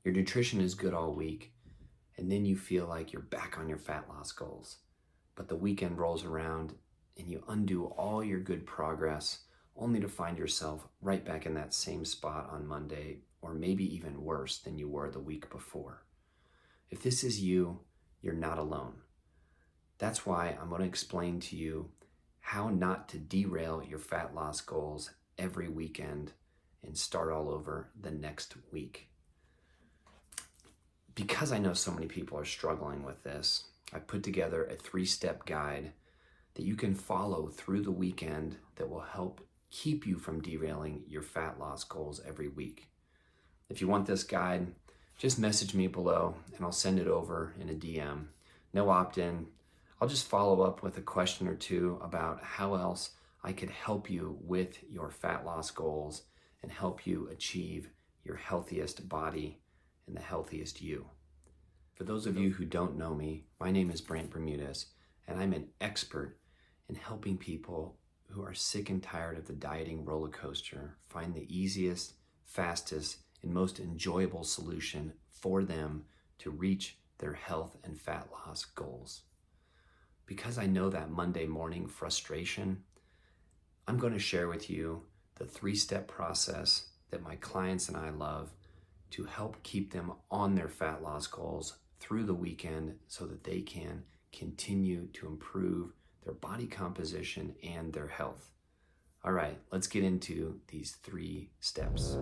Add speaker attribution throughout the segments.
Speaker 1: Your nutrition is good all week, and then you feel like you're back on your fat loss goals. But the weekend rolls around and you undo all your good progress only to find yourself right back in that same spot on Monday, or maybe even worse than you were the week before. If this is you, you're not alone. That's why I'm going to explain to you how not to derail your fat loss goals every weekend and start all over the next week. Because I know so many people are struggling with this, I put together a 3-step guide that you can follow through the weekend that will help keep you from derailing your fat loss goals every week. If you want this guide, just message me below and I'll send it over in a DM. No opt-in. I'll just follow up with a question or two about how else I could help you with your fat loss goals and help you achieve your healthiest body and the healthiest you. For those of you who don't know me, my name is Brant Bermudez, and I'm an expert in helping people who are sick and tired of the dieting roller coaster find the easiest, fastest, and most enjoyable solution for them to reach their health and fat loss goals. Because I know that Monday morning frustration, I'm going to share with you the 3-step process that my clients and I love to help keep them on their fat loss goals through the weekend so that they can continue to improve their body composition and their health. All right, let's get into these 3 steps.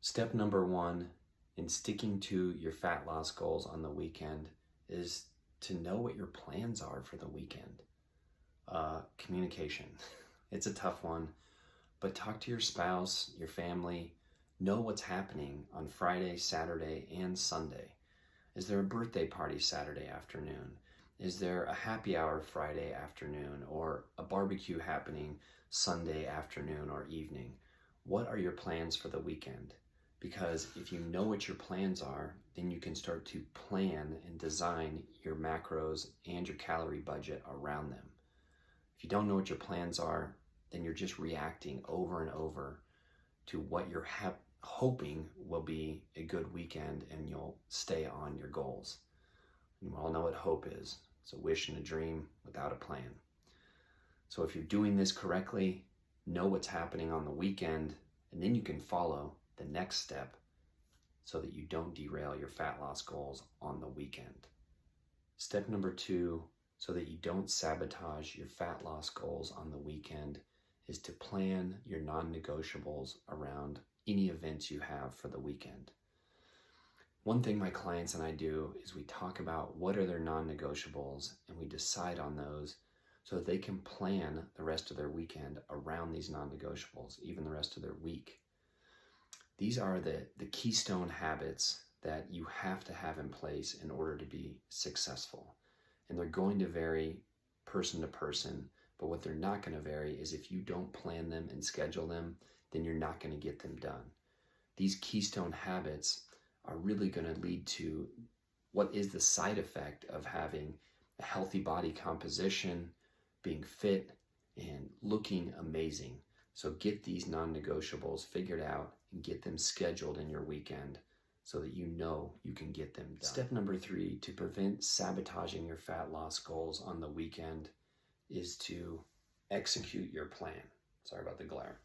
Speaker 1: Step number 1 in sticking to your fat loss goals on the weekend is to know what your plans are for the weekend. Communication. It's a tough one, but talk to your spouse, your family, know what's happening on Friday, Saturday, and Sunday. Is there a birthday party Saturday afternoon? Is there a happy hour Friday afternoon or a barbecue happening Sunday afternoon or evening? What are your plans for the weekend? Because if you know what your plans are, then you can start to plan and design your macros and your calorie budget around them. If you don't know what your plans are, then you're just reacting over and over to what you're hoping will be a good weekend and you'll stay on your goals. You all know what hope is. It's a wish and a dream without a plan. So if you're doing this correctly, know what's happening on the weekend, and then you can follow the next step so that you don't derail your fat loss goals on the weekend. Step number 2, so that you don't sabotage your fat loss goals on the weekend, is to plan your non-negotiables around any events you have for the weekend. One thing my clients and I do is we talk about what are their non-negotiables and we decide on those so that they can plan the rest of their weekend around these non-negotiables, even the rest of their week. These are the keystone habits that you have to have in place in order to be successful. And they're going to vary person to person, but what they're not going to vary is if you don't plan them and schedule them, then you're not going to get them done. These keystone habits are really going to lead to what is the side effect of having a healthy body composition, being fit, and looking amazing. So get these non-negotiables figured out and get them scheduled in your weekend so that you know you can get them done. Step number 3 to prevent sabotaging your fat loss goals on the weekend is to execute your plan. Sorry about the glare.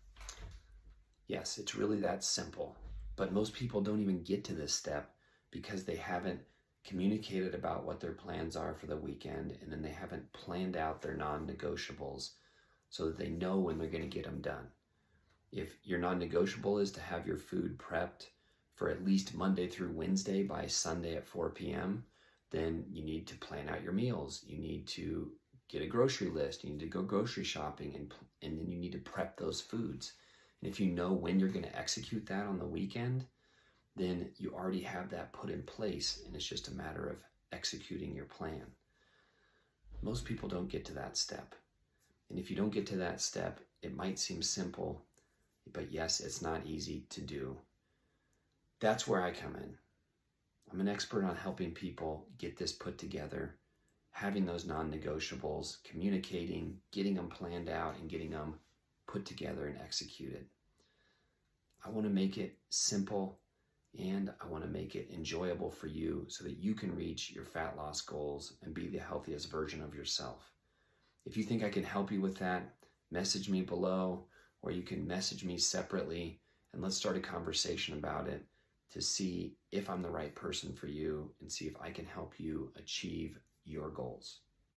Speaker 1: Yes, it's really that simple, but most people don't even get to this step because they haven't communicated about what their plans are for the weekend, and then they haven't planned out their non-negotiables so that they know when they're going to get them done. If your non-negotiable is to have your food prepped for at least Monday through Wednesday by Sunday at 4 p.m., then you need to plan out your meals. You need to get a grocery list. You need to go grocery shopping, and then you need to prep those foods. And if you know when you're going to execute that on the weekend, then you already have that put in place, and it's just a matter of executing your plan. Most people don't get to that step. And if you don't get to that step, it might seem simple, but yes, it's not easy to do. That's where I come in. I'm an expert on helping people get this put together, having those non-negotiables, communicating, getting them planned out, and getting them put together and executed. I want to make it simple, and I want to make it enjoyable for you so that you can reach your fat loss goals and be the healthiest version of yourself. If you think I can help you with that, message me below, or you can message me separately, and let's start a conversation about it to see if I'm the right person for you and see if I can help you achieve your goals.